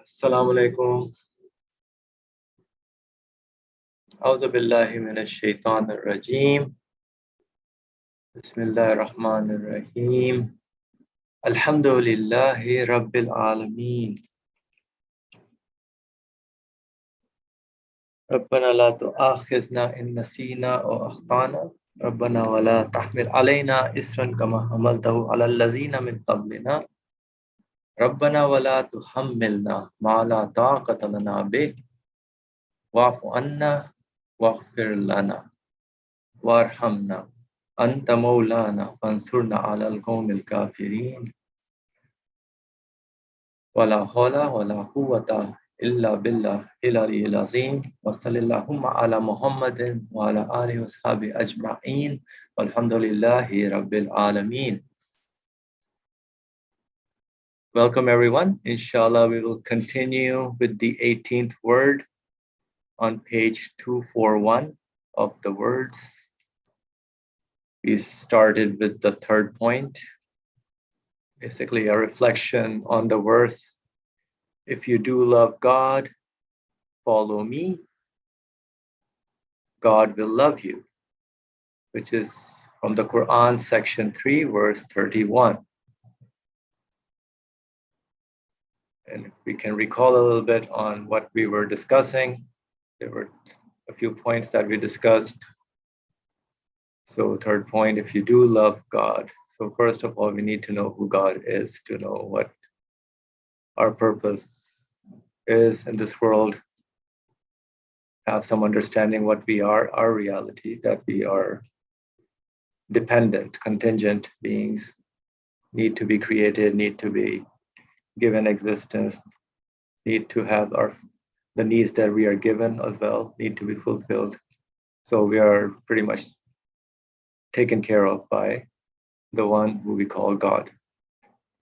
Assalamu alaikum. Auzu billahi minash shaitanir rajim. Bismillahir rahmanir rahim. Alhamdulillahi rabbil alamin. ربنا لا تؤاخذنا إن نسينا أو أخطأنا ربنا ولا تحمل علينا إسرا كما حملته على الذين من قبلنا ربنا ولا تحملنا ما لا طاقة لنا به واعف عنا واغفر لنا وارحمنا أنت مولانا فانصرنا على القوم الكافرين ولا حول ولا قوة إلا بالله العلي العظيم وصلى اللهم على محمد وعلى آله وصحبه أجمعين والحمد لله رب العالمين. Welcome everyone. Inshallah, we will continue with the 18th word on page 241 of the words. We started with the third point, basically a reflection on the verse, if you do love God, follow me, God will love you, which is from the Quran, section 3, verse 31. And if we can recall a little bit on what we were discussing, there were a few points that we discussed. So third point, if you do love God. So first of all, we need to know who God is, to know what our purpose is in this world, have some understanding what we are, our reality, that we are dependent, contingent beings, need to be created, need to be given existence, need to have the needs that we are given as well, need to be fulfilled. So we are pretty much taken care of by the one who we call God.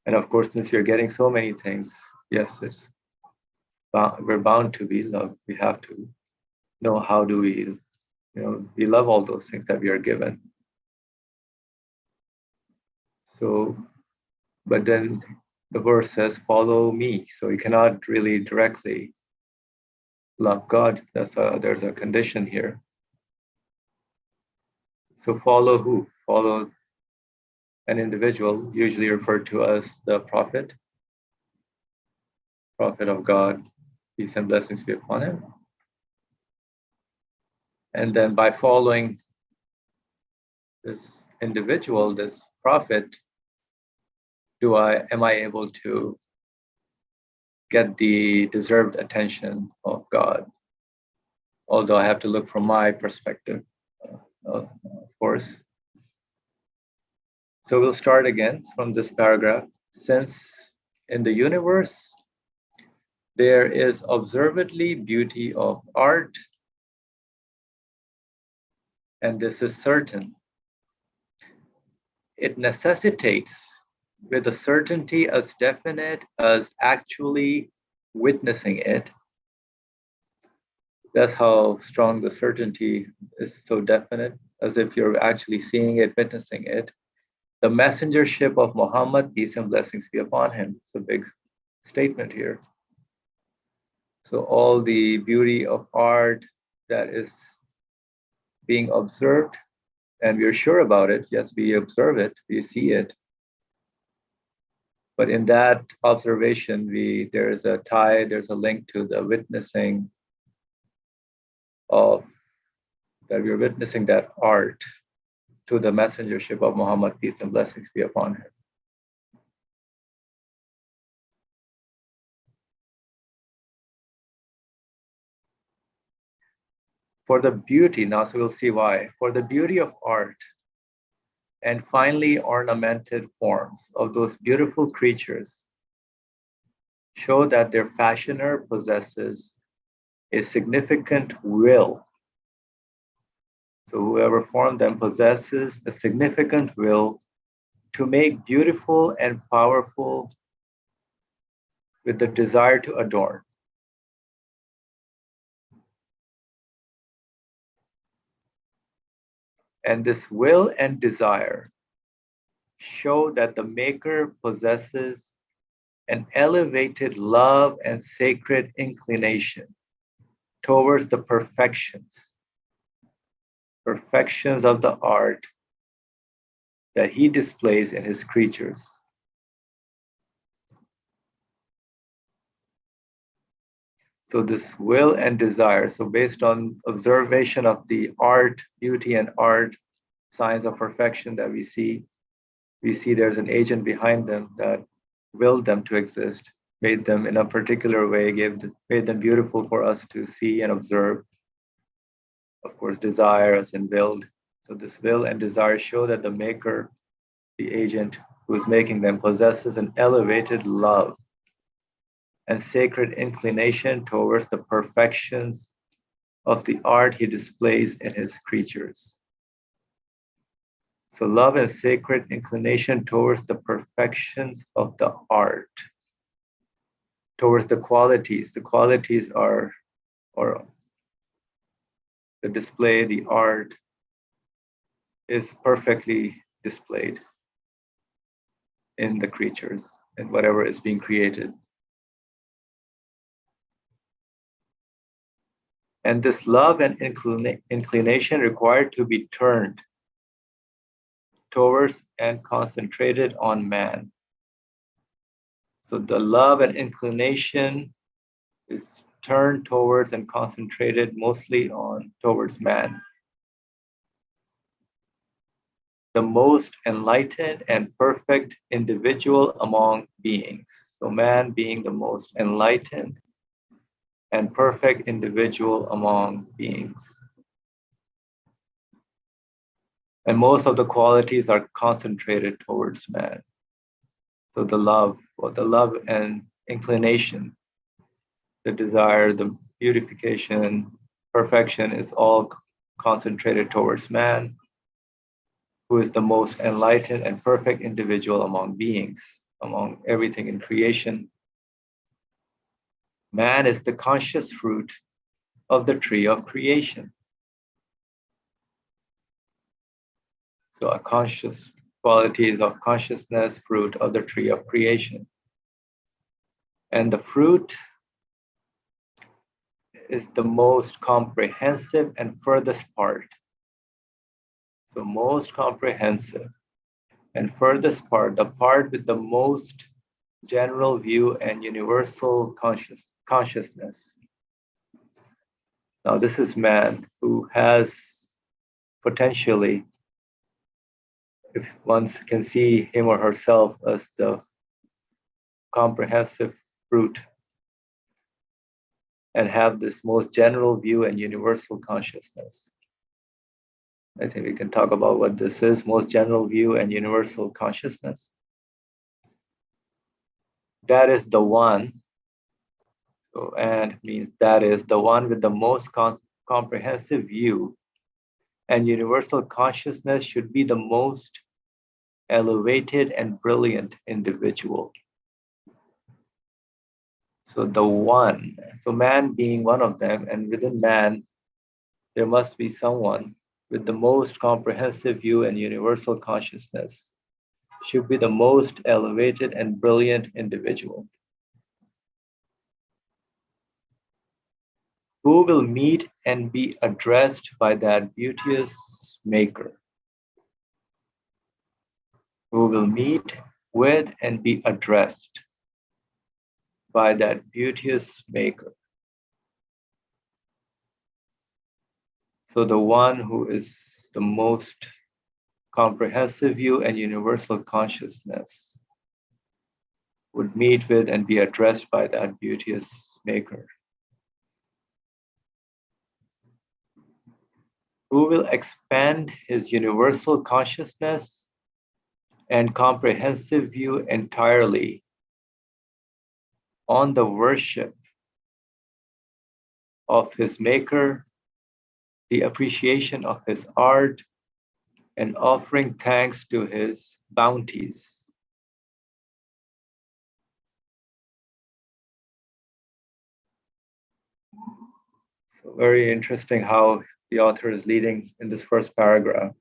And of course, since we're getting so many things, yes, we're bound to be loved. We have to know how do we love all those things that we are given. So, but then the verse says, follow me. So you cannot really directly love God. There's a condition here. So follow who? Follow an individual, usually referred to as the prophet of God, peace and blessings be upon him. And then by following this individual, this prophet, am I able to get the deserved attention of God? Although I have to look from my perspective, of course. So we'll start again from this paragraph. Since in the universe, there is observedly beauty of art, and this is certain. It necessitates with a certainty as definite as actually witnessing it. That's how strong the certainty is, so definite, as if you're actually seeing it, witnessing it. The messengership of Muhammad, peace and blessings be upon him. It's a big statement here. So all the beauty of art that is being observed, and we're sure about it. Yes, we observe it, we see it. But in that observation, there's a tie, there's a link to the witnessing of that we're witnessing that art to the messengership of Muhammad, peace and blessings be upon him. For the beauty, now so we'll see why. For the beauty of art and finely ornamented forms of those beautiful creatures show that their fashioner possesses a significant will. So whoever formed them possesses a significant will to make beautiful and powerful with the desire to adorn. And this will and desire show that the maker possesses an elevated love and sacred inclination towards the perfections of the art that he displays in his creatures. So this will and desire, so based on observation of the art, beauty and art, signs of perfection that we see there's an agent behind them that willed them to exist, made them in a particular way, made them beautiful for us to see and observe. Of course, desire as in willed. So this will and desire show that the maker, the agent who is making them, possesses an elevated love and sacred inclination towards the perfections of the art he displays in his creatures. So love and sacred inclination towards the perfections of the art, towards the qualities. The qualities are, or the display, the art is perfectly displayed in the creatures and whatever is being created. And this love and inclination required to be turned towards and concentrated on man. So the love and inclination is turned towards and concentrated mostly towards man, the most enlightened and perfect individual among beings. So man being the most enlightened and perfect individual among beings. And most of the qualities are concentrated towards man. So the love and inclination, the desire, the beautification, perfection is all concentrated towards man, who is the most enlightened and perfect individual among beings, among everything in creation. Man is the conscious fruit of the tree of creation. So a conscious qualities of consciousness, fruit of the tree of creation. And the fruit is the most comprehensive and furthest part. So most comprehensive and furthest part, the part with the most general view and universal consciousness. Now this is man who has potentially, if one can see him or herself as the comprehensive fruit and have this most general view and universal consciousness. I think we can talk about what this is, most general view and universal consciousness. That is the one. So, and means that is the one with the most comprehensive view and universal consciousness should be the most elevated and brilliant individual. So the one, so man being one of them, and within man, there must be someone with the most comprehensive view and universal consciousness, should be the most elevated and brilliant individual, who will meet and be addressed by that beauteous maker, who will meet with and be addressed by that beauteous maker. So the one who is the most comprehensive view and universal consciousness would meet with and be addressed by that beauteous maker, who will expand his universal consciousness and comprehensive view entirely on the worship of his maker, the appreciation of his art, and offering thanks to his bounties. So very interesting how the author is leading in this first paragraph.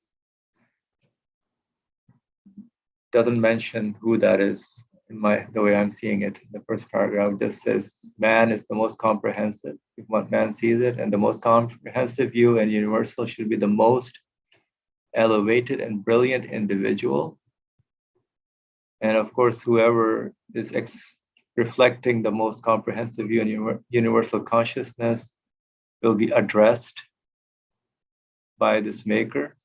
Doesn't mention who that is. the way I'm seeing it. The first paragraph just says man is the most comprehensive, if what man sees it, and the most comprehensive view and universal should be the most elevated and brilliant individual. And of course, whoever is reflecting the most comprehensive view and universal consciousness will be addressed by this maker.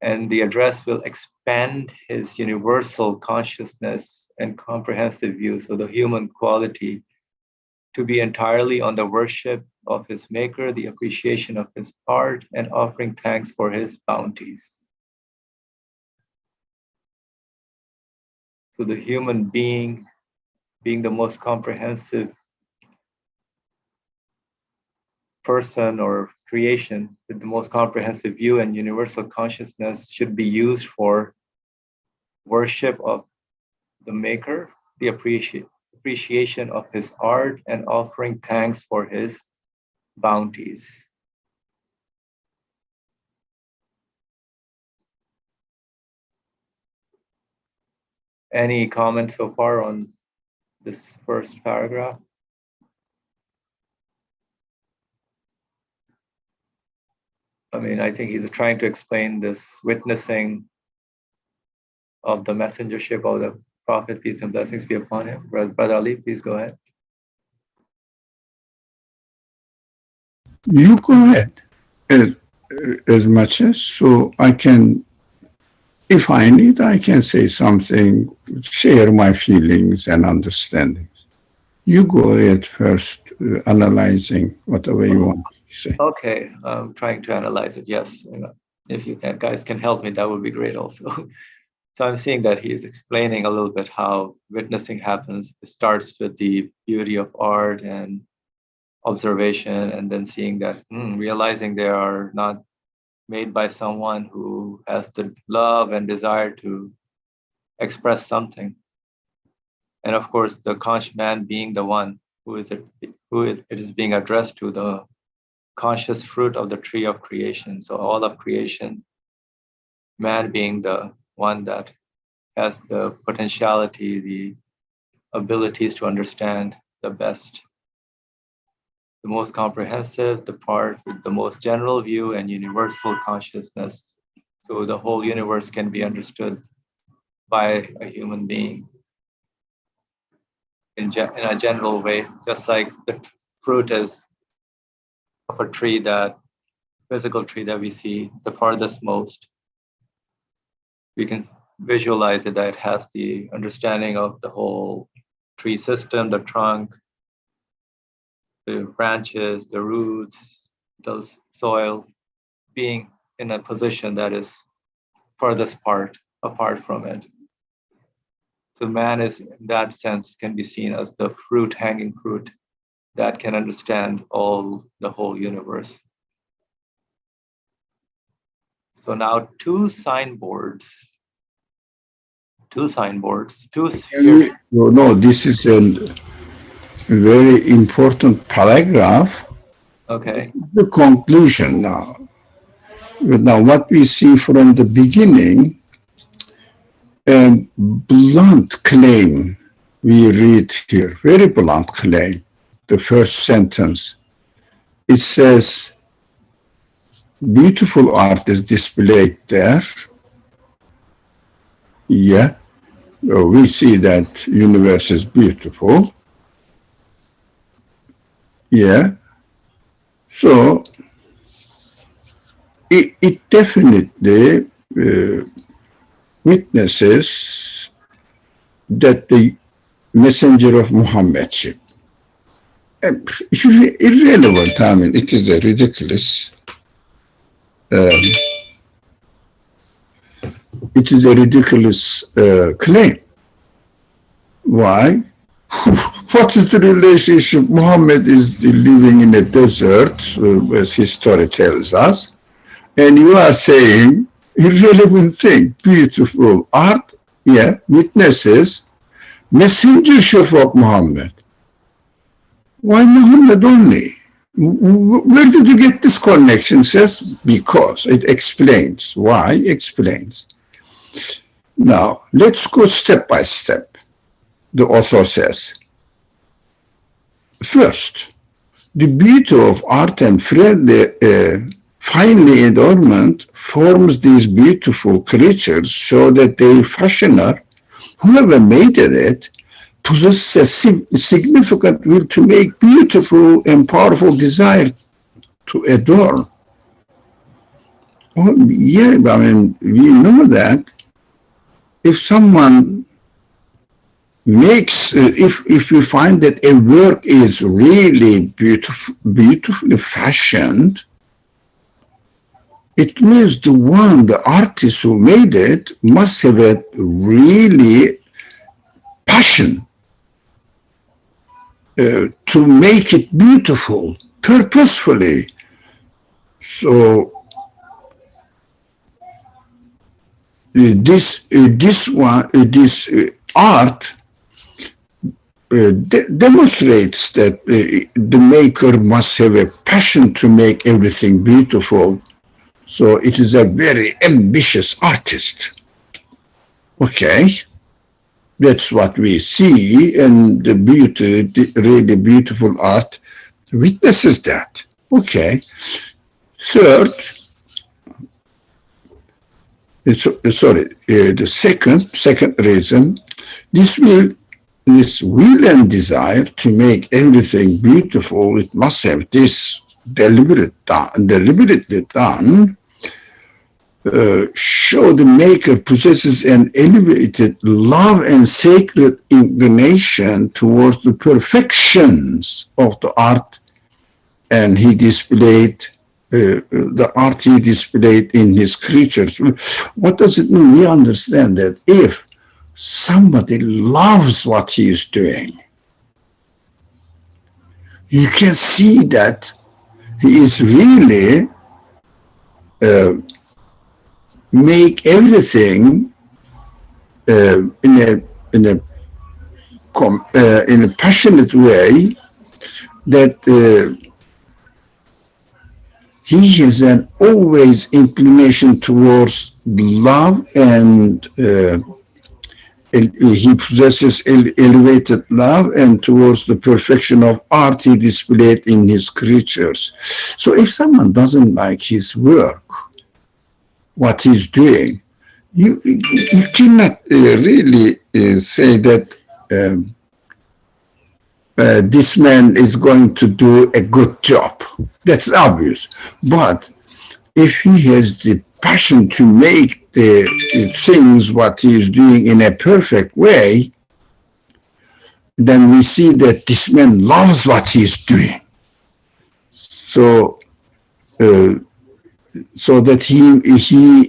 And the address will expand his universal consciousness and comprehensive view, so the human quality, to be entirely on the worship of his maker, the appreciation of his art, and offering thanks for his bounties. So the human being the most comprehensive person or creation with the most comprehensive view and universal consciousness should be used for worship of the maker, the appreciation of his art, and offering thanks for his bounties. Any comments so far on this first paragraph? I mean, I think he's trying to explain this witnessing of the messengership of the Prophet, peace and blessings be upon him. Brother Ali, please go ahead. You go ahead as much as, so I can, if I need, I can say something, share my feelings and understandings. You go ahead first, analyzing whatever you want to say. Okay, I'm trying to analyze it, yes. If you guys can help me, that would be great also. So I'm seeing that he's explaining a little bit how witnessing happens. It starts with the beauty of art and observation, and then seeing that, realizing they are not made by someone who has the love and desire to express something. And of course, the conscious man being the one who it is being addressed to, the conscious fruit of the tree of creation. So all of creation, man being the one that has the potentiality, the abilities to understand the best, the most comprehensive, the part with the most general view and universal consciousness. So the whole universe can be understood by a human being in a general way, just like the fruit is of a tree, that physical tree that we see, the farthest most. We can visualize it, that it has the understanding of the whole tree system, the trunk, the branches, the roots, the soil, being in a position that is farthest apart from it. So man is, in that sense, can be seen as the fruit, hanging fruit, that can understand the whole universe. So now two signboards. No, this is a very important paragraph. Okay. The conclusion now. Now, what we see from the beginning, a blunt claim we read here, very blunt claim. The first sentence, it says, beautiful art is displayed there. Yeah, we see that universe is beautiful. Yeah, so it definitely witnesses that the messenger of Muhammadship, irrelevant, I mean, it is a ridiculous, claim. Why? What is the relationship? Muhammad is living in a desert, as history tells us, and you are saying irrelevant thing, beautiful art, yeah, witnesses messengership of Muhammad. Why Muhammad only? Where did you get this connection? Says because. It explains. Why? Explains. Now, let's go step by step. the author says. First, the beauty of art and finely adornment forms these beautiful creatures so that their fashioner, whoever made it, possesses a significant will to make beautiful and powerful desire to adorn. Oh, yeah, I mean, we know that if someone makes, if we find that a work is really beautifully fashioned, it means the artist who made it must have a really passion to make it beautiful, purposefully. So this art demonstrates that the maker must have a passion to make everything beautiful. So it is a very ambitious artist. Okay, that's what we see, and the beauty, the really beautiful art witnesses that. Okay. Third, the second reason, this will and desire to make everything beautiful, it must have this deliberately done, show the maker possesses an elevated love and sacred inclination towards the perfections of the art, and he displayed the art he displayed in his creatures. What does it mean? We understand that if somebody loves what he is doing, you can see that he is really make everything in a passionate way, that he has an always inclination towards love, and he possesses elevated love and towards the perfection of art he displayed in his creatures. So if someone doesn't like his work, what he's doing, you cannot really say that this man is going to do a good job. That's obvious. But if he has the passion to make the things what he is doing in a perfect way, then we see that this man loves what he is doing. So so that he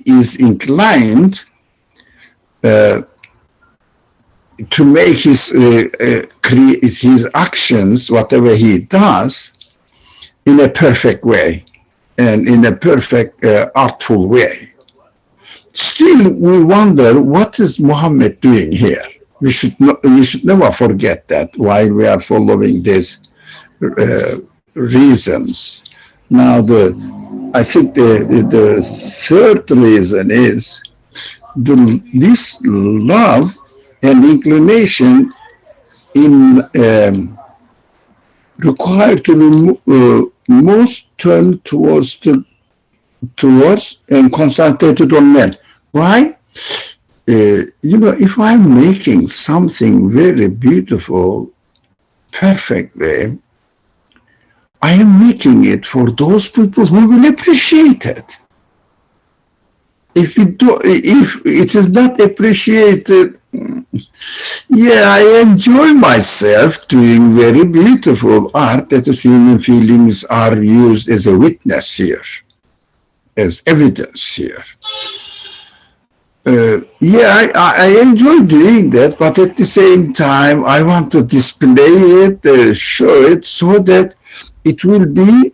is inclined to make his actions, whatever he does, in a perfect way and in a perfect artful way. Still, we wonder, what is Muhammad doing here? We should never forget that while we are following these reasons. Now, I think the third reason is this love and inclination in required to be most turned towards and concentrated on men. Why? If I'm making something very beautiful, perfectly, I am making it for those people who will appreciate it. If it is not appreciated, yeah, I enjoy myself doing very beautiful art, that is, human feelings are used as a witness here, as evidence here. Yeah, I enjoy doing that, but at the same time, I want to display it, show it, so that it will be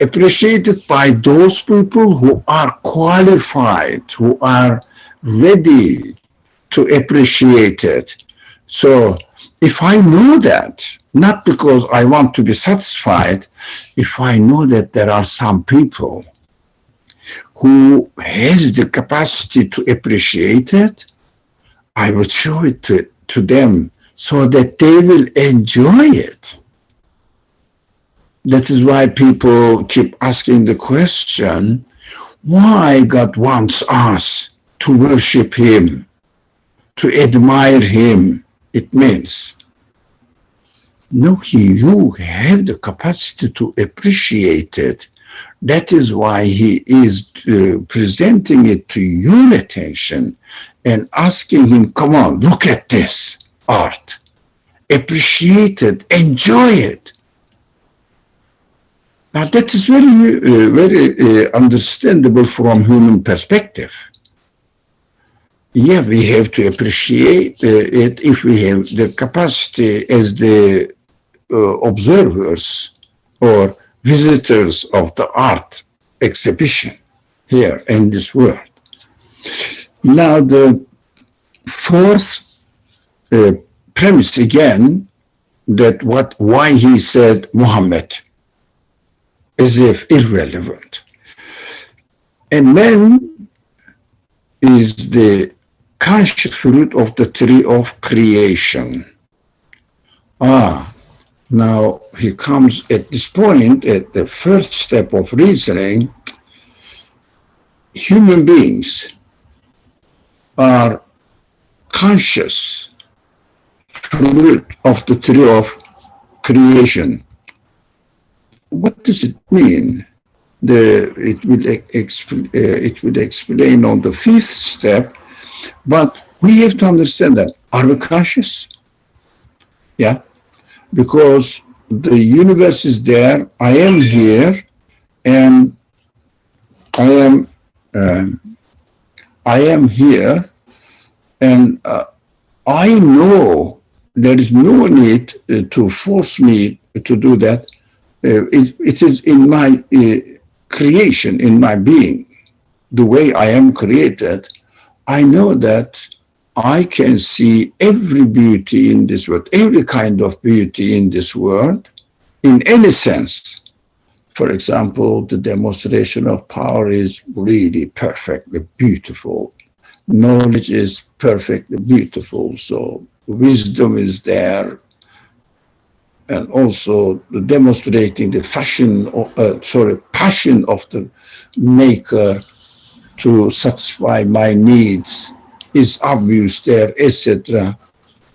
appreciated by those people who are qualified, who are ready to appreciate it. So if I know that, not because I want to be satisfied, if I know that there are some people who has the capacity to appreciate it, I would show it to them so that they will enjoy it. That is why people keep asking the question, why God wants us to worship him, to admire him. It means, no, you have the capacity to appreciate it. That is why he is presenting it to your attention and asking him, come on, look at this art. Appreciate it, enjoy it. Now that is very understandable from human perspective. Yeah, we have to appreciate it if we have the capacity as the observers or visitors of the art exhibition here in this world. Now the fourth premise again, that why he said Muhammad as if irrelevant. And man is the conscious fruit of the tree of creation. Now he comes at this point, at the first step of reasoning, human beings are conscious fruit of the tree of creation. What does it mean? It will explain on the fifth step, but we have to understand that. Are we conscious? Yeah, because the universe is there, I am here, and I am here, and I know there is no need to force me to do that. It is in my creation, in my being, the way I am created. I know that I can see every beauty in this world, every kind of beauty in this world, in any sense. For example, the demonstration of power is really perfectly beautiful. Knowledge is perfectly beautiful. So wisdom is there. And also demonstrating the passion of the maker to satisfy my needs is obvious there, etc.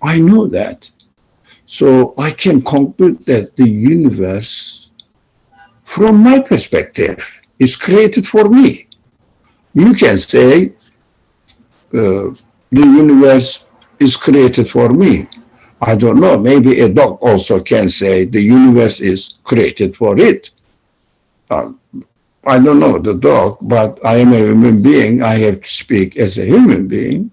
I know that. So I can conclude that the universe, from my perspective, is created for me. You can say the universe is created for me. I don't know, maybe a dog also can say the universe is created for it. I don't know the dog, but I am a human being. I have to speak as a human being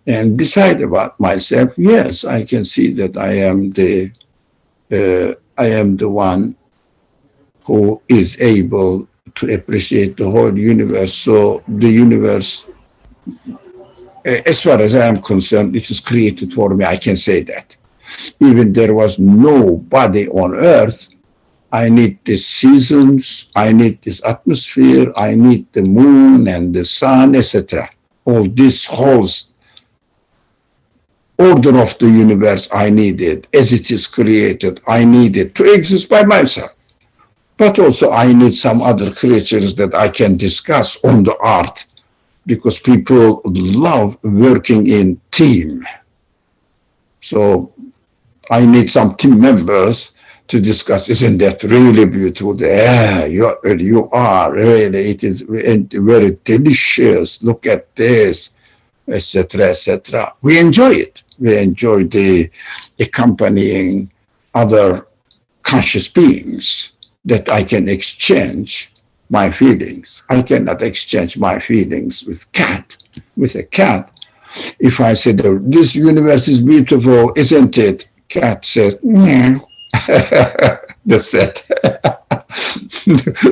and decide about myself. Yes, I can see that I am the one who is able to appreciate the whole universe. So the universe, as far as I am concerned, it is created for me. I can say that. Even there was nobody on earth, I need the seasons, I need this atmosphere, I need the moon and the sun, etc. All this whole order of the universe, I need it. As it is created, I need it to exist by myself. But also I need some other creatures that I can discuss on the art, because people love working in team. So I need some team members to discuss, isn't that really beautiful? Yeah, you are, really, it is very delicious. Look at this, etc., etc. We enjoy it. We enjoy the accompanying other conscious beings that I can exchange my feelings. I cannot exchange my feelings with a cat. If I say, this universe is beautiful, isn't it? Cat says, meow. That's it.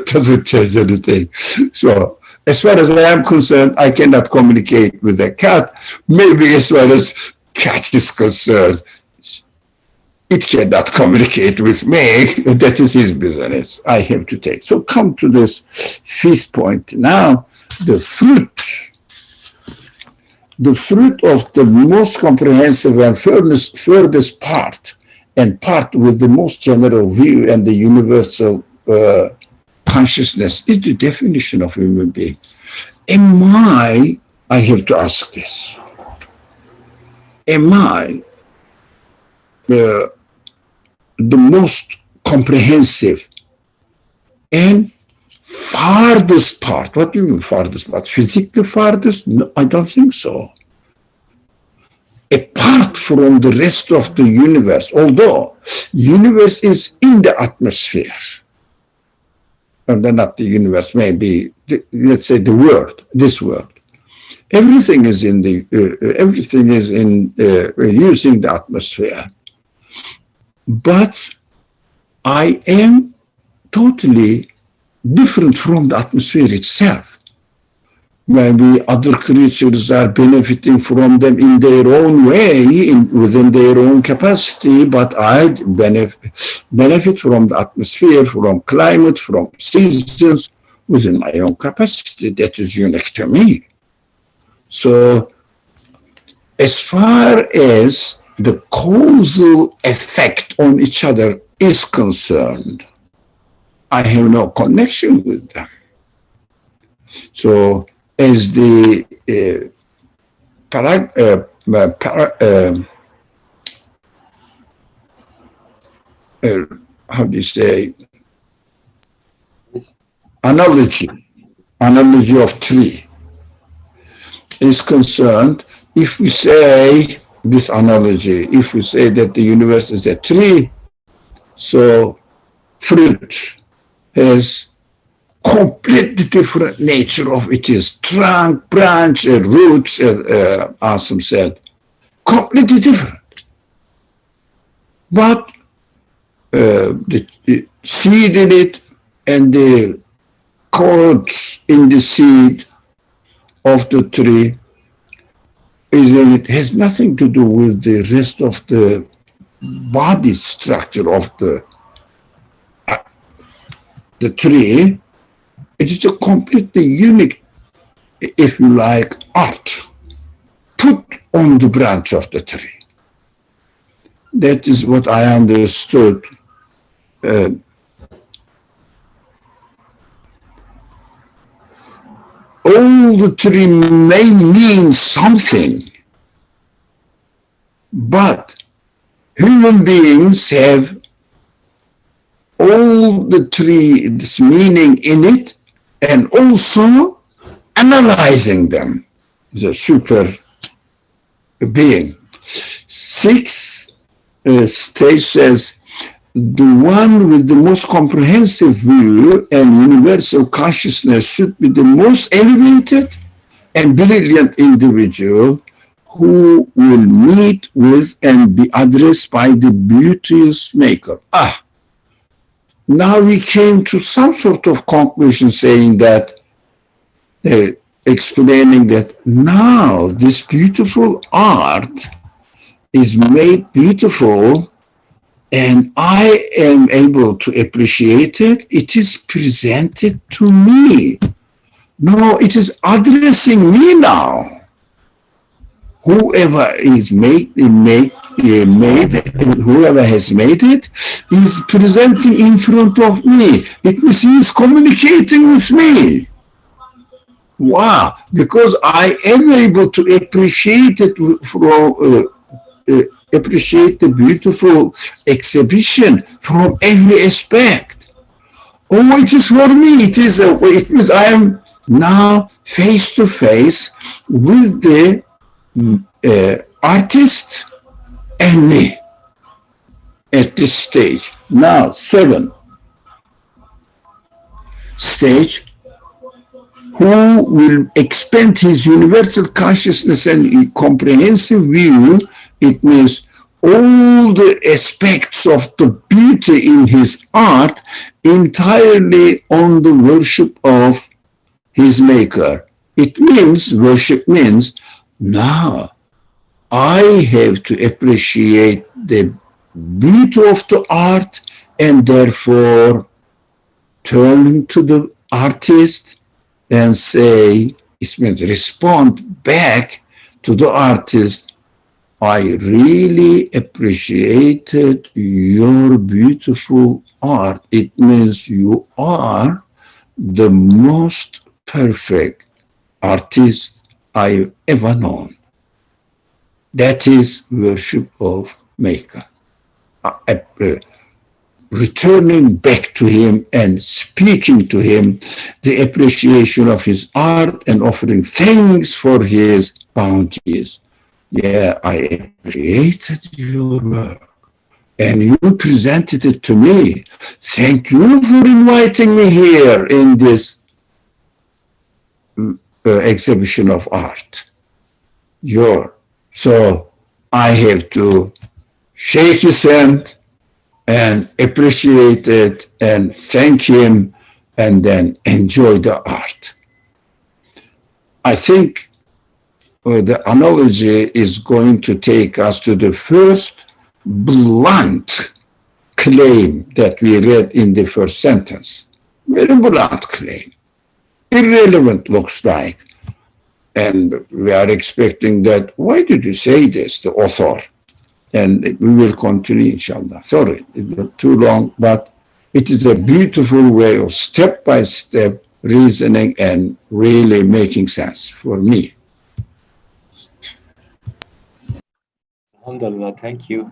Doesn't change anything. So as far as I am concerned, I cannot communicate with a cat. Maybe as far as cat is concerned, it cannot communicate with me. That is his business. I have to take. So come to this fifth point now, the fruit. the fruit of the most comprehensive and furthest part, and part with the most general view and the universal consciousness, is the definition of human being. I have to ask this, am I the most comprehensive and farthest part? What do you mean farthest part? Physically farthest? No, I don't think so. Apart from the rest of the universe, although universe is in the atmosphere, and then not the universe, maybe, let's say the world, this world. Everything is in using the atmosphere. But I am totally different from the atmosphere itself. Maybe other creatures are benefiting from them in their own way, within their own capacity, but I benefit from the atmosphere, from climate, from seasons, within my own capacity. That is unique to me. So, as far as the causal effect on each other is concerned, I have no connection with them. So, as the how do you say, analogy of tree is concerned, if we say this analogy, if we say that the universe is a tree, so fruit has completely different nature of its trunk, branch, roots, as Asim said, completely different. But the seed in it and the codes in the seed of the tree it has nothing to do with the rest of the body structure of the tree. It is a completely unique, if you like, art put on the branch of the tree. That is what I understood. All the tree may mean something, but human beings have all the tree's meaning in it, and also analyzing them. The super being. 6 stage says, the one with the most comprehensive view and universal consciousness should be the most elevated and brilliant individual who will meet with and be addressed by the beauteous maker. Now we came to some sort of conclusion saying that, explaining that now this beautiful art is made beautiful and I am able to appreciate it. It is presented to me. No, it is addressing me now. Whoever is whoever has made it is presenting in front of me. It means he is communicating with me. Wow, because I am able to appreciate it appreciate the beautiful exhibition from every aspect. Oh, it is for me. It means I am now face to face with the artist and me at this stage. Now, 7 stage, who will expand his universal consciousness and comprehensive view. It means all the aspects of the beauty in his art entirely on the worship of his maker. It means, worship means, now I have to appreciate the beauty of the art and therefore turn to the artist and say, it means respond back to the artist, I really appreciated your beautiful art. It means you are the most perfect artist I've ever known. That is worship of Maker. Returning back to him and speaking to him the appreciation of his art and offering thanks for his bounties. Yeah, I appreciated your work and you presented it to me. Thank you for inviting me here in this exhibition of art. Your so I have to shake his hand and appreciate it and thank him and then enjoy the art. I think the analogy is going to take us to the first blunt claim that we read in the first sentence. Very blunt claim. Irrelevant looks like. And we are expecting that, why did you say this, the author? And we will continue, inshallah. Sorry, it was too long, but it is a beautiful way of step-by-step reasoning and really making sense for me. Alhamdulillah, thank you.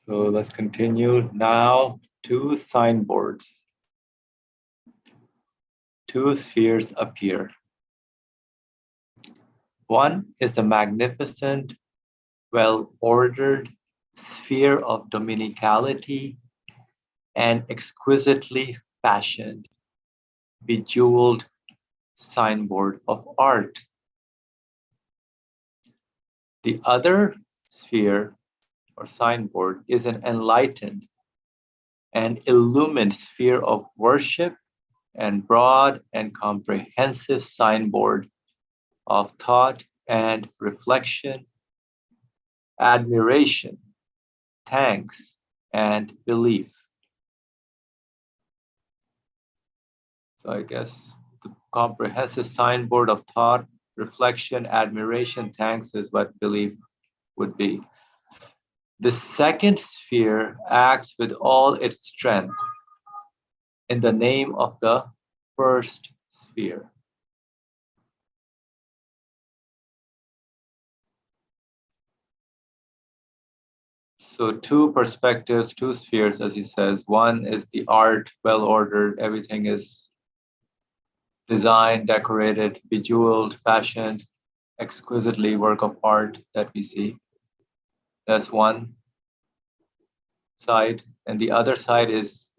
So let's continue now. Two signboards. Two spheres appear. One is a magnificent, well-ordered sphere of dominicality and exquisitely fashioned, bejeweled signboard of art. The other sphere or signboard is an enlightened and illumined sphere of worship and broad and comprehensive signboard of thought and reflection, admiration, thanks, and belief. So I guess the comprehensive signboard of thought, reflection, admiration, thanks is what belief would be. The second sphere acts with all its strength in the name of the first sphere. So two perspectives, two spheres, as he says. One is the art, well ordered, everything is designed, decorated, bejeweled, fashioned, exquisitely work of art that we see. That's one side. And the other side is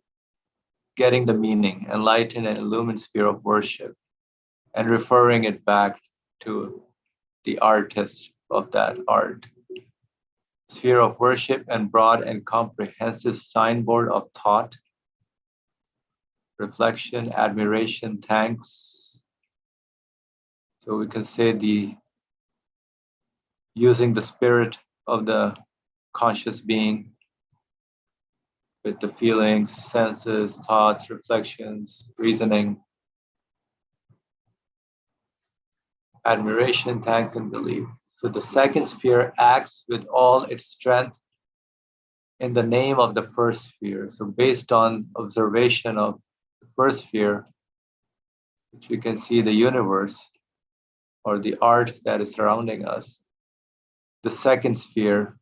getting the meaning, enlightened and illumined sphere of worship, and referring it back to the artist of that art. Sphere of worship and broad and comprehensive signboard of thought, reflection, admiration, thanks. So we can say using the spirit of the conscious being with the feelings, senses, thoughts, reflections, reasoning, admiration, thanks, and belief. So the second sphere acts with all its strength in the name of the first sphere. So based on observation of the first sphere, which we can see the universe or the art that is surrounding us, the second sphere,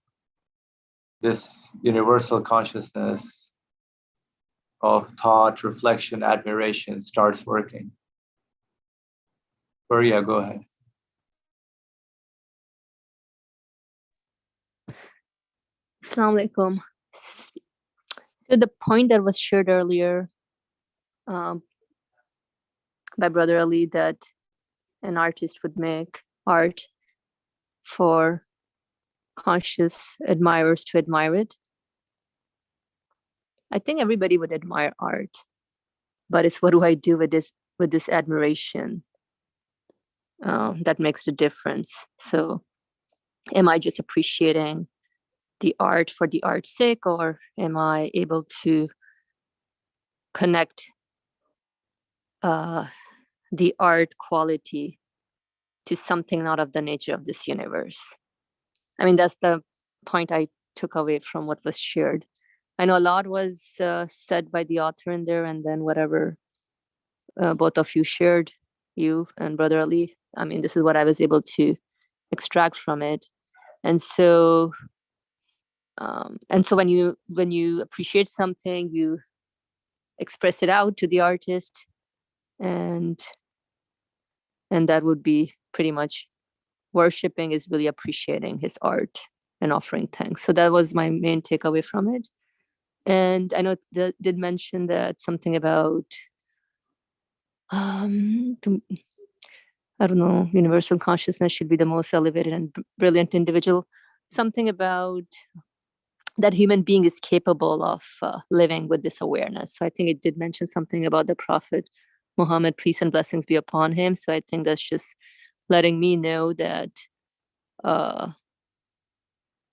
this universal consciousness of thought, reflection, admiration starts working. Maria, go ahead. Assalamu alaikum. So the point that was shared earlier by Brother Ali, that an artist would make art for conscious admirers to admire it. I think everybody would admire art, but it's what do I do with this admiration that makes the difference. So am I just appreciating the art for the art's sake, or am I able to connect the art quality to something not of the nature of this universe. I mean, that's the point I took away from what was shared. I know a lot was said by the author in there, and then whatever both of you shared, you and Brother Ali. I mean, this is what I was able to extract from it. And so when you appreciate something, you express it out to the artist, and that would be pretty much worshiping, is really appreciating his art and offering thanks. So that was my main takeaway from it. And I know it did mention that something about I don't know, universal consciousness should be the most elevated and brilliant individual. Something about that human being is capable of living with this awareness. So I think it did mention something about the Prophet Muhammad, peace and blessings be upon him. So I think that's just letting me know that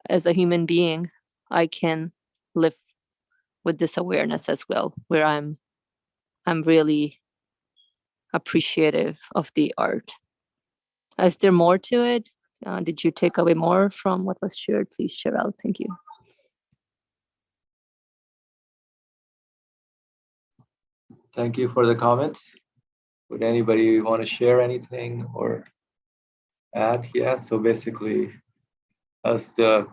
as a human being, I can live with this awareness as well, where I'm really appreciative of the art. Is there more to it? Did you take away more from what was shared? Please share out. Thank you. Thank you for the comments. Would anybody want to share anything or add? Yeah, so basically, as the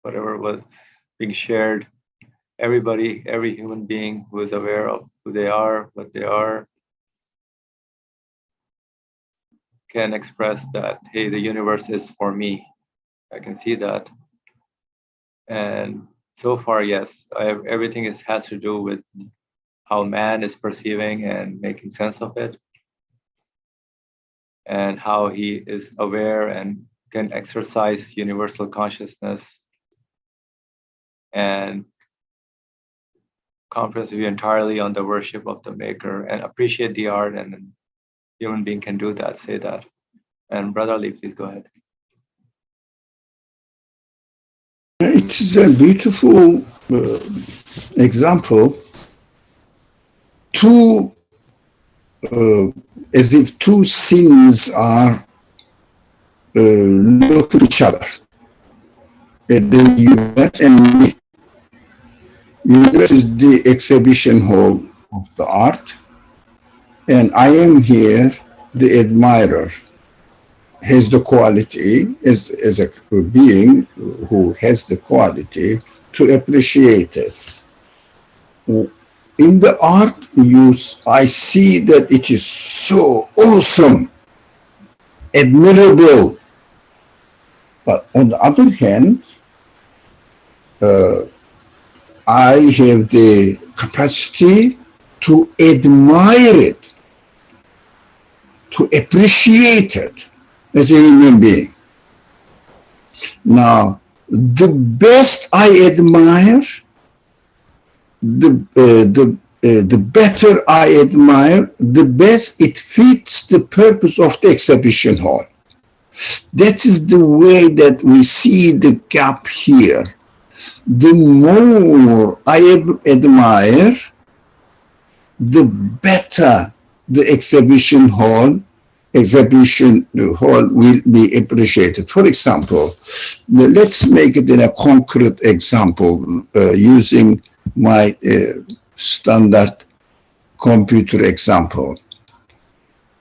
whatever was being shared, every human being who is aware of who they are, what they are, can express that, hey, the universe is for me. I can see that. And so far, yes, everything has to do with how man is perceiving and making sense of it, and how he is aware and can exercise universal consciousness and conference view entirely on the worship of the maker and appreciate the art, and a human being can do that, say that. And Brother Ali, please go ahead. It is a beautiful example. As if two scenes are look to each other. The universe and me. Universe is the exhibition hall of the art, and I am here, the admirer. Has the quality as a being who has the quality to appreciate it. In the art use, I see that it is so awesome, admirable. But on the other hand, I have the capacity to admire it, to appreciate it as a human being. Now, the best I admire, the better I admire, the best it fits the purpose of the exhibition hall. That is the way that we see the gap here. The more I admire, the better the exhibition hall will be appreciated. For example, let's make it in a concrete example using my standard computer example.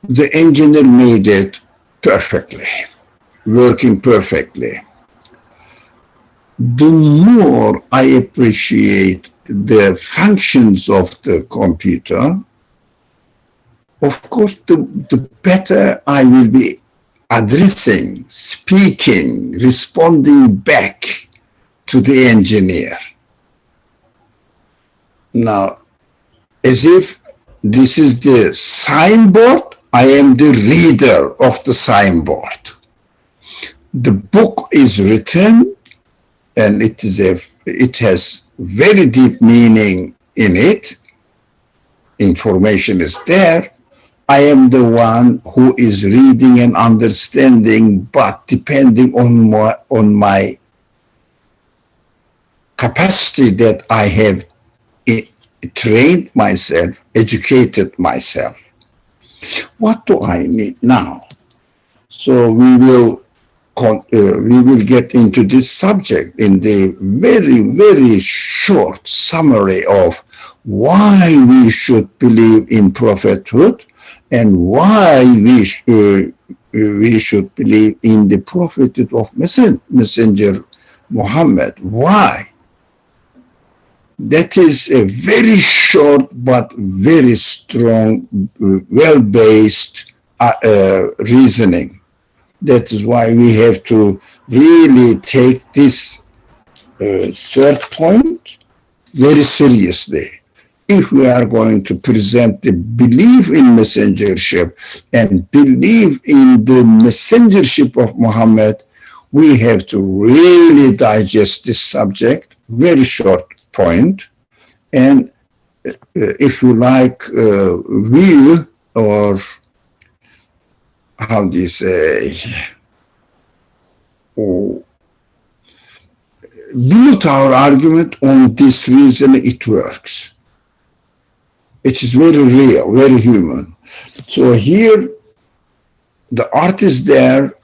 The engineer made it perfectly, working perfectly. The more I appreciate the functions of the computer, of course, the better I will be addressing, speaking, responding back to the engineer. Now, as if this is the signboard, I am the reader of the signboard. The book is written, and it has very deep meaning in it. Information is there. I am the one who is reading and understanding, but depending on my capacity that I have trained myself, educated myself. What do I need now? So we will get into this subject in the very, very short summary of why we should believe in prophethood and why we should believe in the prophethood of Messenger Muhammad. Why? That is a very short but very strong, well-based reasoning. That is why we have to really take this third point very seriously. If we are going to present the belief in messengership and believe in the messengership of Muhammad, we have to really digest this subject, very short point, and if you like, will, or how do you say, build our argument on this reason it works. It is very real, very human. So here, the art is there,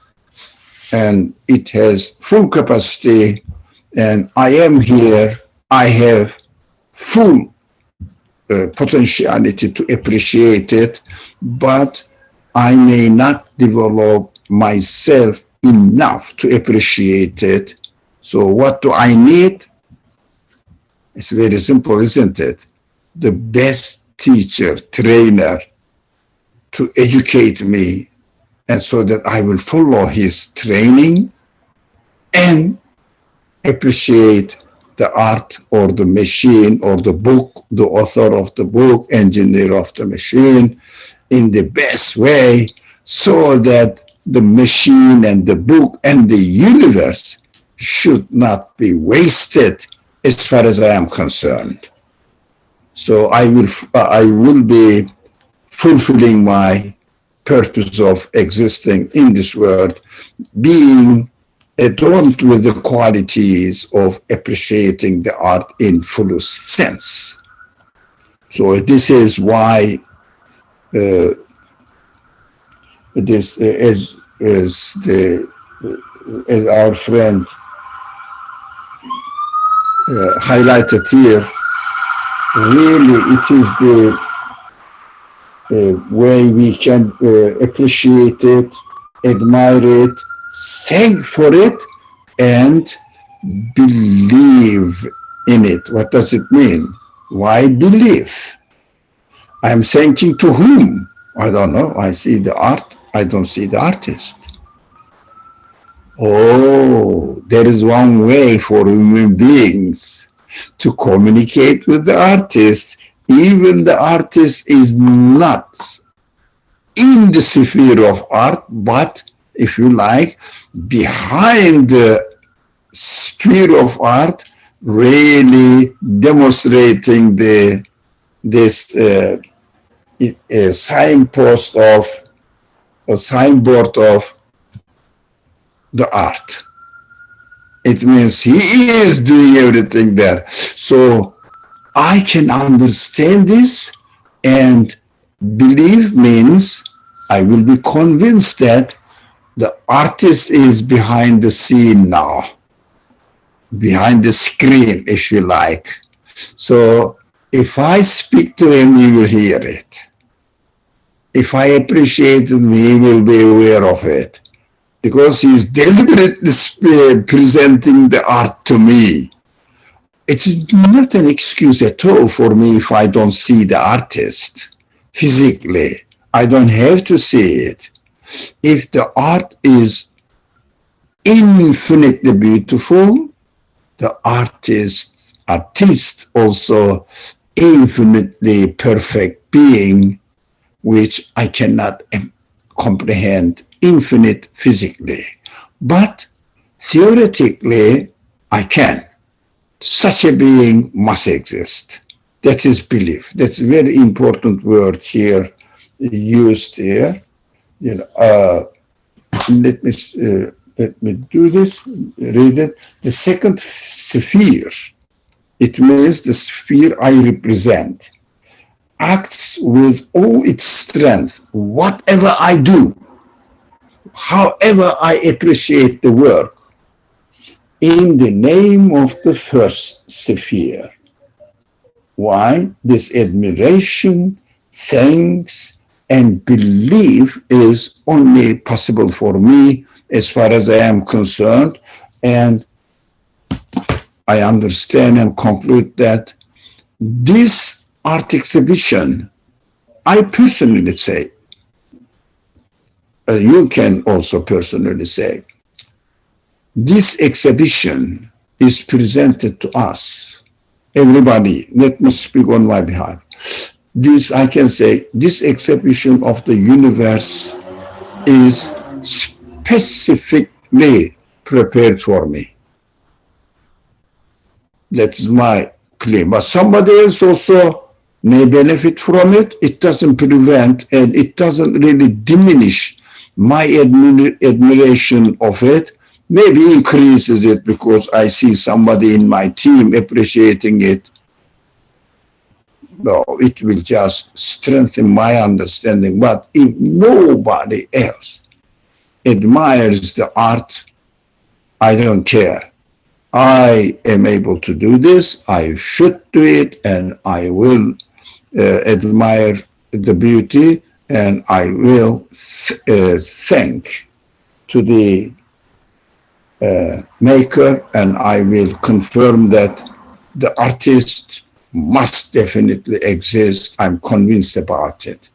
and it has full capacity, and I am here, I have full potentiality to appreciate it, but I may not develop myself enough to appreciate it. So what do I need? It's very simple, isn't it? The best teacher, trainer to educate me, and so that I will follow his training and appreciate the art or the machine or the book, the author of the book, engineer of the machine in the best way, so that the machine and the book and the universe should not be wasted as far as I am concerned. So I will be fulfilling my purpose of existing in this world, being adorned with the qualities of appreciating the art in fullest sense. So this is why this as our friend highlighted here, really it is the way we can appreciate it, admire it, thank for it, and believe in it. What does it mean? Why believe? I'm thanking to whom? I don't know. I see the art. I don't see the artist. Oh, there is one way for human beings to communicate with the artist. Even the artist is not in the sphere of art, but if you like, behind the sphere of art, really demonstrating this signpost of a signboard of the art. It means he is doing everything there. So I can understand this, and believe means I will be convinced that the artist is behind the scene now, behind the screen, if you like. So if I speak to him, he will hear it. If I appreciate him, he will be aware of it, because he is deliberately presenting the art to me. It is not an excuse at all for me if I don't see the artist physically. I don't have to see it. If the art is infinitely beautiful, the artist also infinitely perfect being, which I cannot comprehend infinite physically. But theoretically, I can. Such a being must exist. That is belief. That's a very important word here, used here. You know, let me do this, read it. The second sphere, it means the sphere I represent. acts with all its strength. Whatever I do, however I appreciate the work, in the name of the first sphere. Why? This admiration, thanks, and belief is only possible for me as far as I am concerned. And I understand and conclude that this art exhibition, I personally say, you can also personally say, this exhibition is presented to us, everybody. Let me speak on my behalf. This, I can say, this exhibition of the universe is specifically prepared for me. That's my claim. But somebody else also may benefit from it. It doesn't prevent and it doesn't really diminish my admiration of it. Maybe increases it because I see somebody in my team appreciating it. No, it will just strengthen my understanding. But if nobody else admires the art, I don't care. I am able to do this, I should do it, and I will admire the beauty, and I will thank to the maker, and I will confirm that the artist must definitely exist. I'm convinced about it.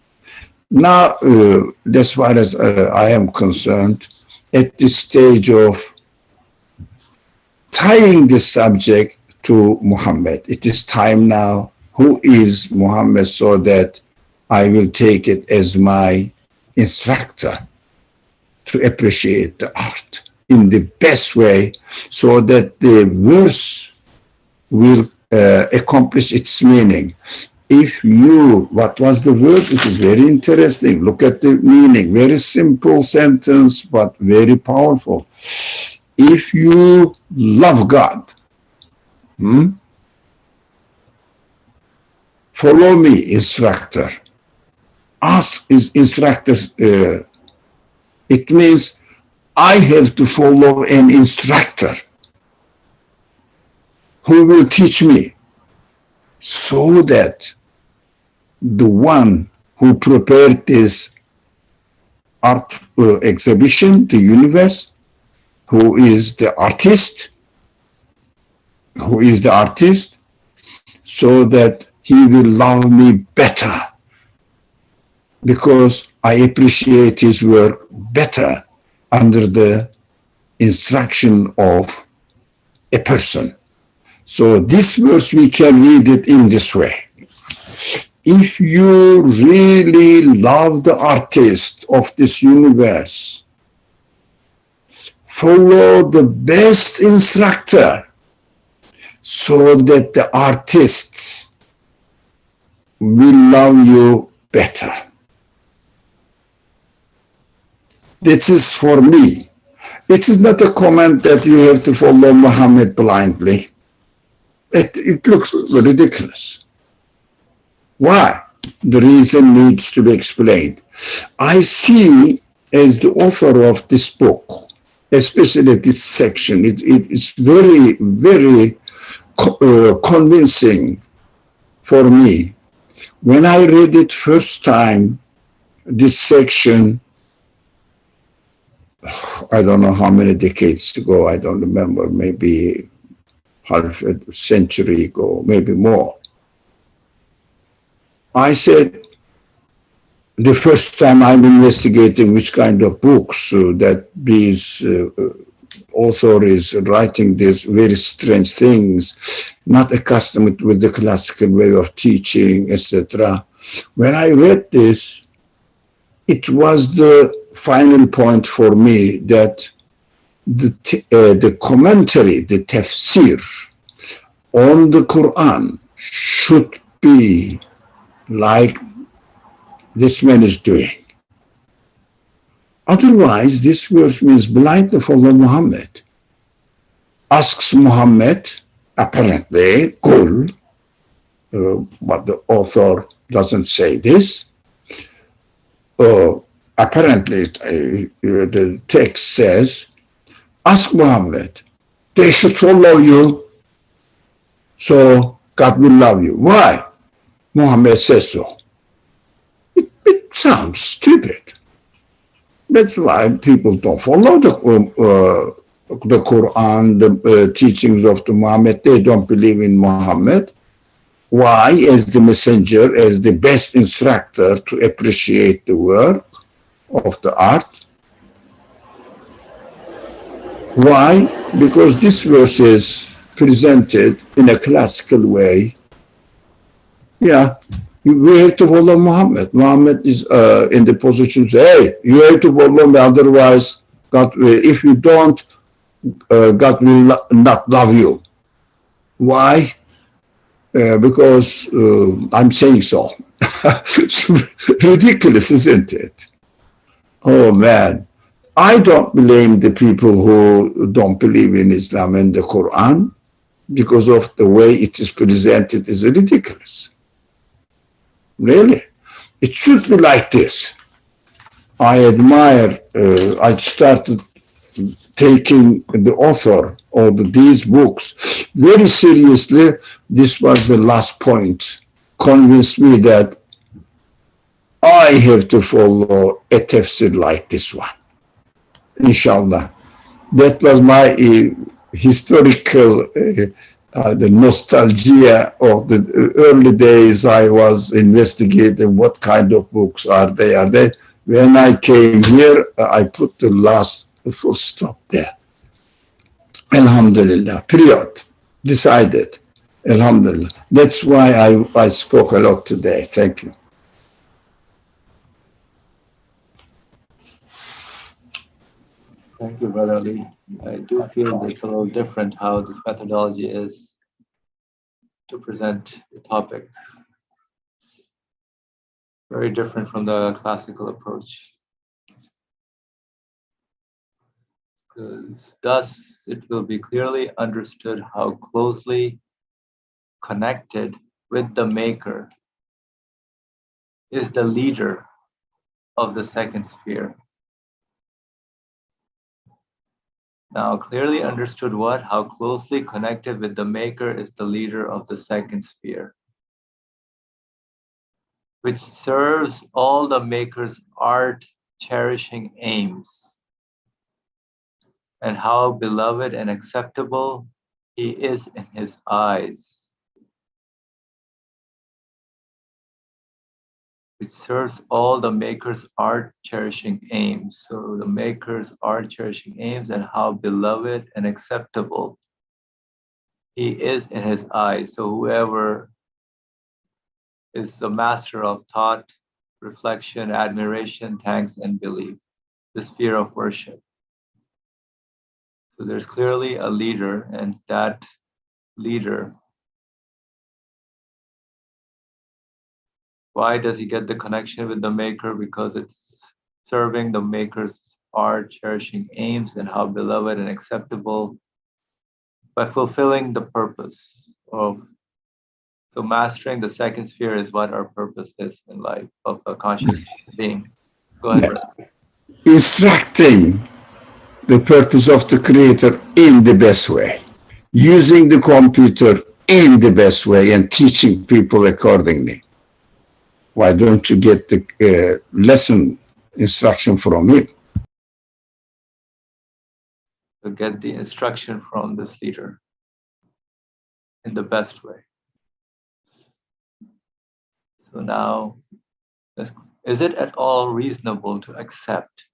Now, as far as I am concerned, at this stage of tying the subject to Muhammad, it is time now. Who is Muhammad, so that I will take it as my instructor to appreciate the art in the best way, so that the verse will accomplish its meaning. If you, what was the word? It is very interesting. Look at the meaning. Very simple sentence, but very powerful. If you love God, follow me, instructor. Ask his instructor. It means I have to follow an instructor who will teach me, so that the one who prepared this art exhibition, the universe, who is the artist, so that he will love me better, because I appreciate his work better under the instruction of a person. So this verse, we can read it in this way. If you really love the artist of this universe, follow the best instructor, so that the artists will love you better. This is for me. It is not a comment that you have to follow Muhammad blindly. It looks ridiculous. Why? The reason needs to be explained. I see, as the author of this book, especially this section, it's very, very convincing for me. When I read it first time, this section, I don't know how many decades ago, I don't remember, maybe half a century ago, maybe more. I said, the first time I'm investigating which kind of books that these author is writing these very strange things, not accustomed with the classical way of teaching, etc. When I read this, it was the final point for me that the commentary, the tafsir on the Quran should be like this man is doing. Otherwise, this verse means blindly follow Muhammad. Asks Muhammad, apparently, Qul, but the author doesn't say this. Apparently, the text says, ask Muhammad, they should follow you, so God will love you. Why? Muhammad says so. It sounds stupid. That's why people don't follow the Quran, the teachings of the Muhammad. They don't believe in Muhammad. Why? As the messenger, as the best instructor to appreciate the work of the art. Why? Because this verse is presented in a classical way. Yeah, we have to follow Muhammad. Muhammad is in the position to say, hey, you have to follow me, otherwise, God will, if you don't, God will not love you. Why? Because I'm saying so. It's ridiculous, isn't it? Oh man. I don't blame the people who don't believe in Islam and the Quran because of the way it is presented is ridiculous. Really. It should be like this. I admire, I started taking the author of these books very seriously. This was the last point. Convinced me that I have to follow a tafsir like this one. Inshallah. That was my historical, the nostalgia of the early days. I was investigating what kind of books are they. Are they? When I came here, I put the last full stop there. Alhamdulillah. Period. Decided. Alhamdulillah. That's why I spoke a lot today. Thank you. Thank you, Brother Ali. I do feel this a little different how this methodology is to present the topic. Very different from the classical approach. Because thus it will be clearly understood how closely connected with the maker is the leader of the second sphere. Now, clearly understood what? How closely connected with the maker is the leader of the second sphere, which serves all the maker's art-cherishing aims, and how beloved and acceptable he is in his eyes, which serves all the maker's art-cherishing aims. So the maker's art-cherishing aims and how beloved and acceptable he is in his eyes. So whoever is the master of thought, reflection, admiration, thanks, and belief, the sphere of worship. So there's clearly a leader, and that leader, why does he get the connection with the maker? Because it's serving the maker's art, cherishing aims, and how beloved and acceptable by fulfilling the purpose of. So mastering the second sphere is what our purpose is in life of a conscious being. Go ahead, brother. Instructing the purpose of the creator in the best way, using the computer in the best way and teaching people accordingly. Why don't you get the lesson instruction from him? To get the instruction from this leader in the best way. So now, is it at all reasonable to accept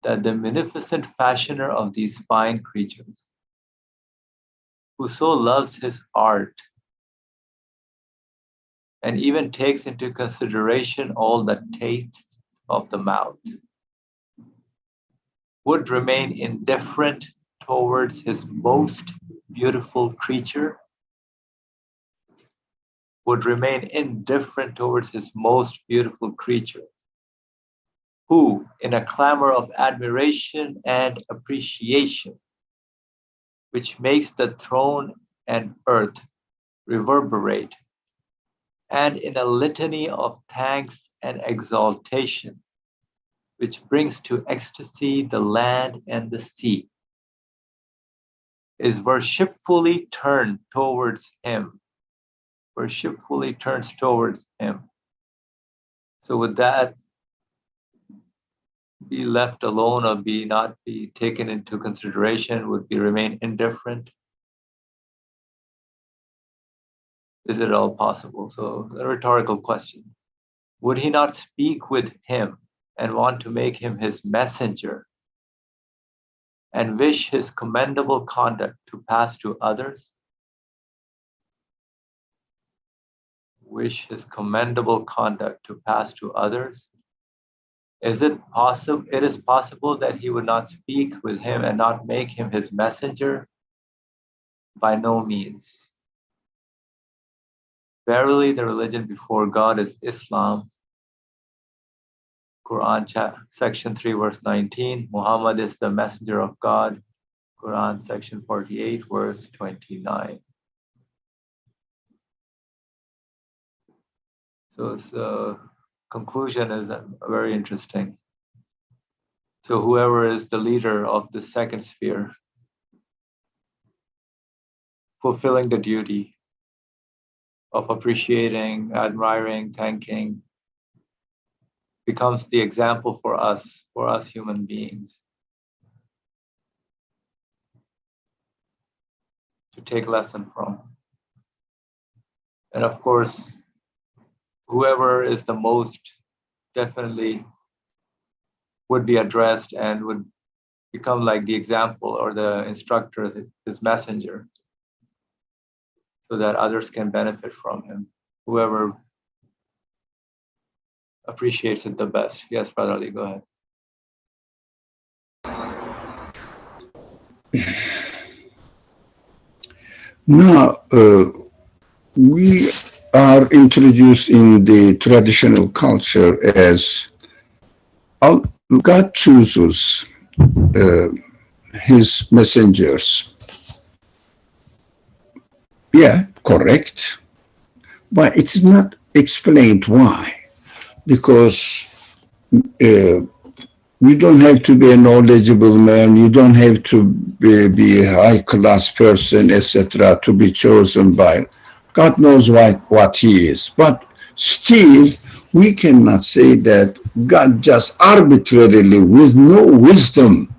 that the munificent fashioner of these fine creatures, who so loves his art and even takes into consideration all the tastes of the mouth, would remain indifferent towards his most beautiful creature? Would remain indifferent towards his most beautiful creature, who, in a clamor of admiration and appreciation, which makes the throne and earth reverberate and in a litany of thanks and exaltation, which brings to ecstasy the land and the sea, is worshipfully turned towards him. Worshipfully turns towards him. So would that be left alone or not be taken into consideration? Would be remain indifferent? Is it all possible? So a rhetorical question. Would he not speak with him and want to make him his messenger and wish his commendable conduct to pass to others? Wish his commendable conduct to pass to others? Is it possible? It is possible that he would not speak with him and not make him his messenger? By no means. Verily, the religion before God is Islam. Quran section 3 verse 19. Muhammad is the messenger of God. Quran section 48 verse 29. So the conclusion is very interesting. So whoever is the leader of the second sphere, fulfilling the duty of appreciating, admiring, thanking, becomes the example for us human beings, to take lesson from. And of course, whoever is the most definitely would be addressed and would become like the example or the instructor, his messenger, so that others can benefit from him. Whoever appreciates it the best. Yes, Brother Ali, go ahead. Now, we are introduced in the traditional culture as God chooses his messengers. Yeah, correct. But it is not explained why. Because you don't have to be a knowledgeable man, you don't have to be a high-class person, etc., to be chosen by. God knows what he is. But still, we cannot say that God just arbitrarily, with no wisdom,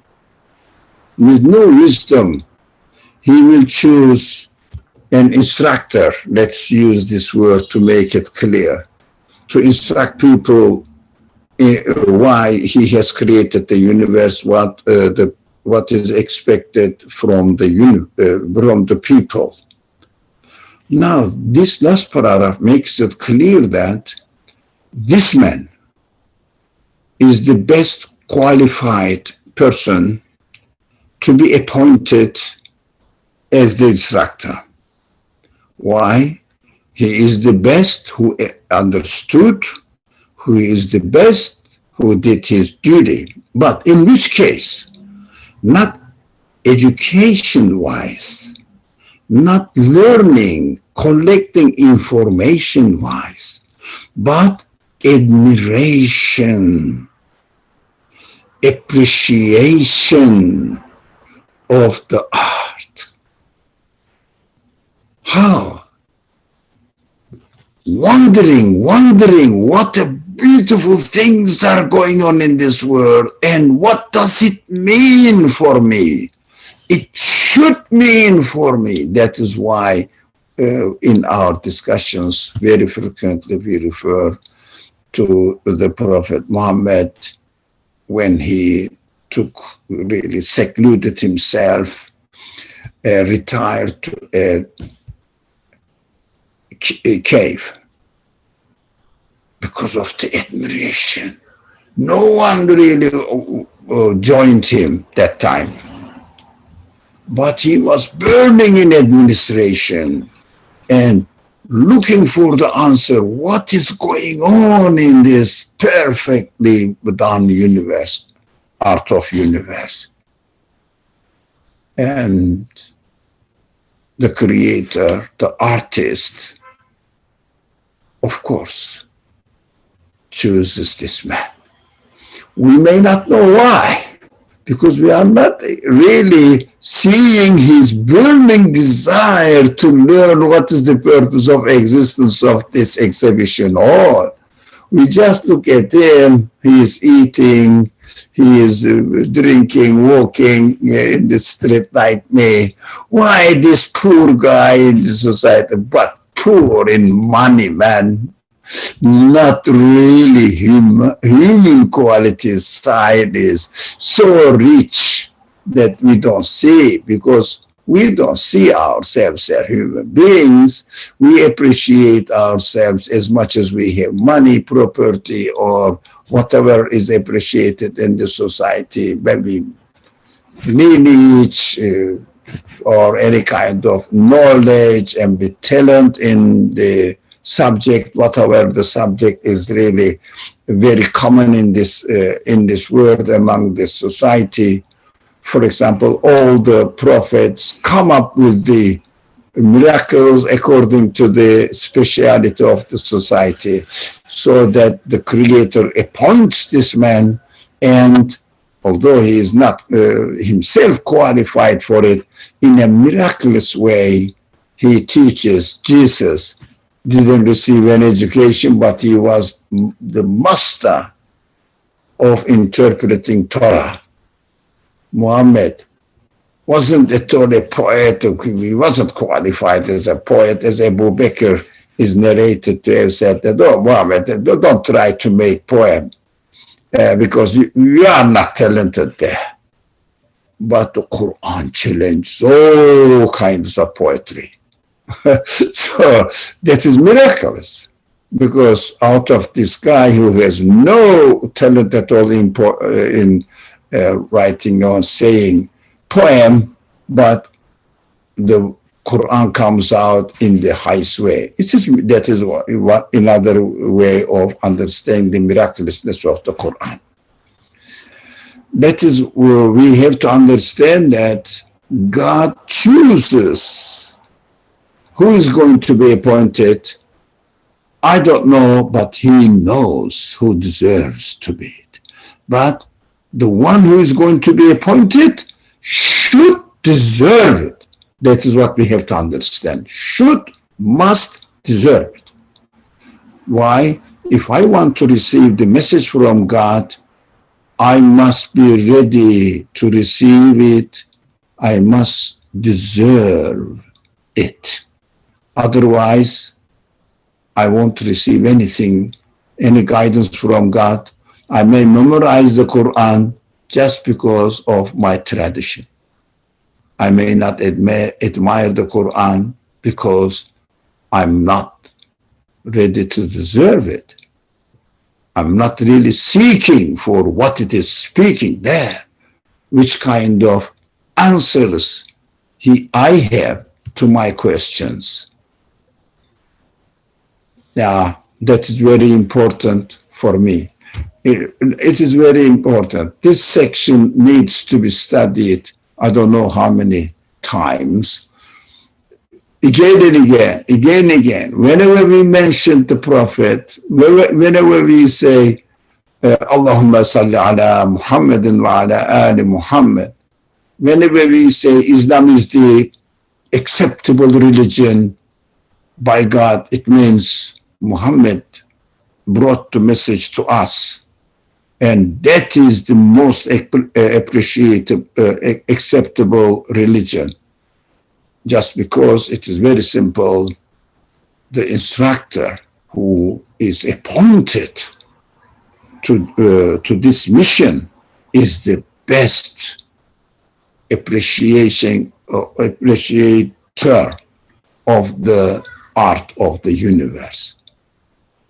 he will choose an instructor, let's use this word to make it clear, to instruct people why he has created the universe, what is expected from the people. Now, this last paragraph makes it clear that this man is the best qualified person to be appointed as the instructor. Why? He is the best who understood, who is the best who did his duty. But in which case, not education-wise, not learning, collecting information-wise, but admiration, appreciation of the art. How? Wondering what a beautiful things are going on in this world, and what does it mean for me? It should mean for me. That is why in our discussions very frequently we refer to the Prophet Muhammad when he really secluded himself, retired to a cave because of the admiration. No one really joined him that time, but he was burning in administration and looking for the answer. What is going on in this perfectly done universe, art of universe? And the creator, the artist of of course, chooses this man. We may not know why, because we are not really seeing his burning desire to learn what is the purpose of existence of this exhibition hall. We just look at him, he is eating, he is drinking, walking in the street like me. Why this poor guy in the society, but poor in money, man. Not really human qualities side is so rich that we don't see, because we don't see ourselves as human beings. We appreciate ourselves as much as we have money, property, or whatever is appreciated in the society, maybe lineage, or any kind of knowledge and the talent in the subject, whatever the subject is really very common in this world among this society. For example, all the prophets come up with the miracles according to the speciality of the society, so that the Creator appoints this man, and although he is not himself qualified for it, in a miraculous way, he teaches. Jesus didn't receive an education, but he was the master of interpreting Torah. Muhammad wasn't at all a poet. He wasn't qualified as a poet, as Abu Bakr is narrated to have said that, oh, Muhammad, don't try to make poem, because you are not talented there. But the Quran challenged all kinds of poetry. So that is miraculous, because out of this guy who has no talent at all in writing or saying poem, but the Quran comes out in the highest way. That is another way of understanding the miraculousness of the Quran. That is where we have to understand that God chooses who is going to be appointed. I don't know, but he knows who deserves to be it. But the one who is going to be appointed should deserve it. That is what we have to understand. Should, must, deserve it. Why? If I want to receive the message from God, I must be ready to receive it. I must deserve it. Otherwise, I won't receive anything, any guidance from God. I may memorize the Quran just because of my tradition. I may not admire the Quran because I'm not ready to deserve it. I'm not really seeking for what it is speaking there, which kind of answers I have to my questions. Yeah, that is very important for me. It is very important. This section needs to be studied, I don't know how many times, again and again. Whenever we mention the Prophet, whenever we say, Allahumma salli ala Muhammadin wa ala ali Muhammad, whenever we say Islam is the acceptable religion by God, it means Muhammad brought the message to us. And that is the most appreciated, acceptable religion. Just because it is very simple, the instructor who is appointed to this mission is the best appreciator of the art of the universe,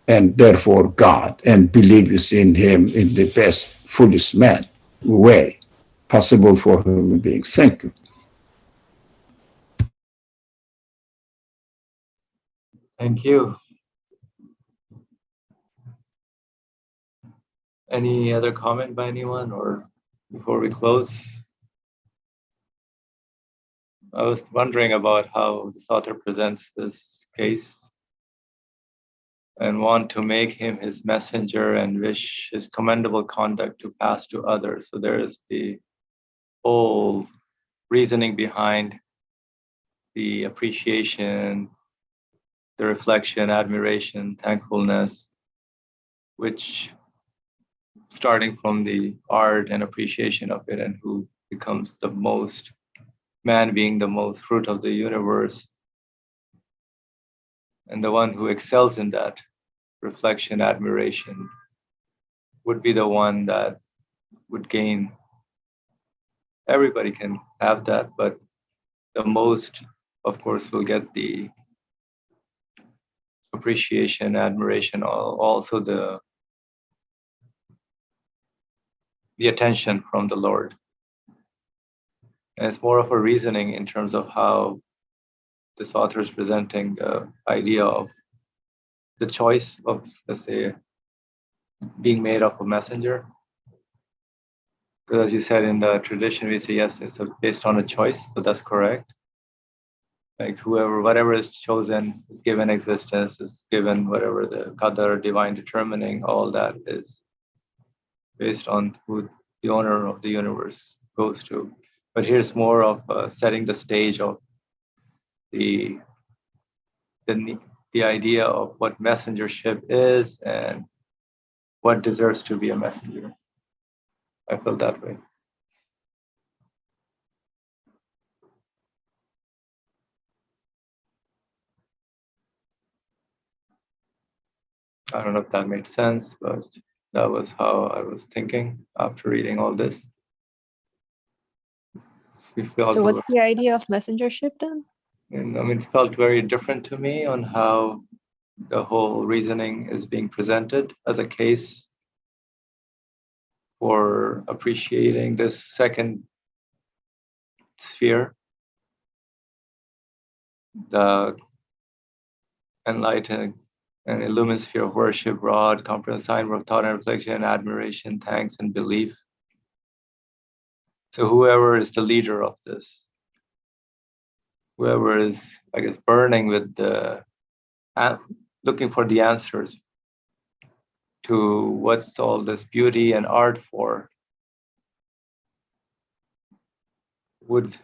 and therefore God, and believes in him in the best, fullest way possible for human beings. Thank you. Thank you. Any other comment by anyone, or before we close? I was wondering about how this author presents this case. and want to make him his messenger and wish his commendable conduct to pass to others. So there is the whole reasoning behind the appreciation, the reflection, admiration, thankfulness, which starting from the art and appreciation of it, and who becomes the most, man being the most fruit of the universe, and the one who excels in that reflection, admiration, would be the one that would gain. Everybody can have that, but the most, of course, will get the appreciation, admiration, also the attention from the Lord. And it's more of a reasoning in terms of how this author is presenting the idea of the choice of, let's say, being made of a messenger. Because as you said, in the tradition, we say, yes, it's based on a choice, so that's correct. Like whatever is chosen is given existence, is given whatever the qadar, divine determining, all that is based on who the owner of the universe goes to. But here's more of setting the stage of the idea of what messengership is and what deserves to be a messenger. I felt that way. I don't know if that made sense, but that was how I was thinking after reading all this. So what's the idea of messengership then? And, I mean, it felt very different to me on how the whole reasoning is being presented as a case for appreciating this second sphere, the enlightened and illumined sphere of worship, rod, comprehensive sign of thought and reflection, admiration, thanks, and belief. So whoever is the leader of this, whoever is, I guess, burning with looking for the answers to what's all this beauty and art for, would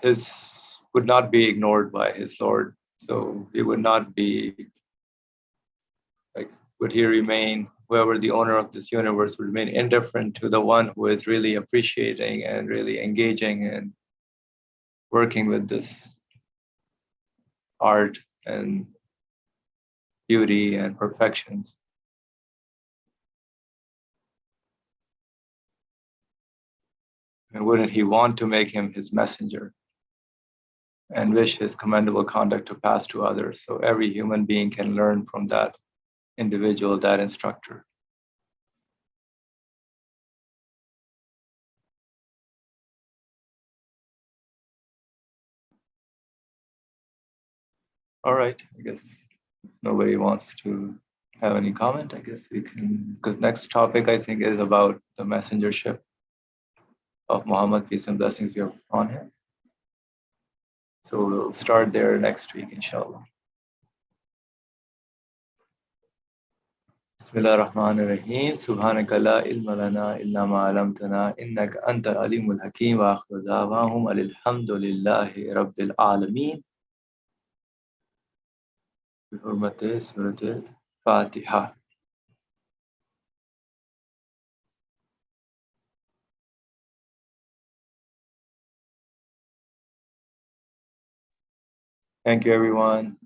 not be ignored by his Lord. So he would not be like, would he remain, whoever the owner of this universe would remain indifferent to the one who is really appreciating and really engaging and working with this art and beauty and perfections. And wouldn't he want to make him his messenger and wish his commendable conduct to pass to others? So every human being can learn from that individual, that instructor. All right, I guess if nobody wants to have any comment, I guess we can, because next topic I think is about the messengership of Muhammad, peace and blessings be upon him. So we'll start there next week, inshallah. Bismillah ar-Rahman ar-Rahim. Subhanaka la ilma lana illa ma alamtana innaka anta al-alimul hakim wa akhiru da'wahum alhamdulillahi rabbil alameen. بحرمة سورة الفاتحة. Thank you, everyone.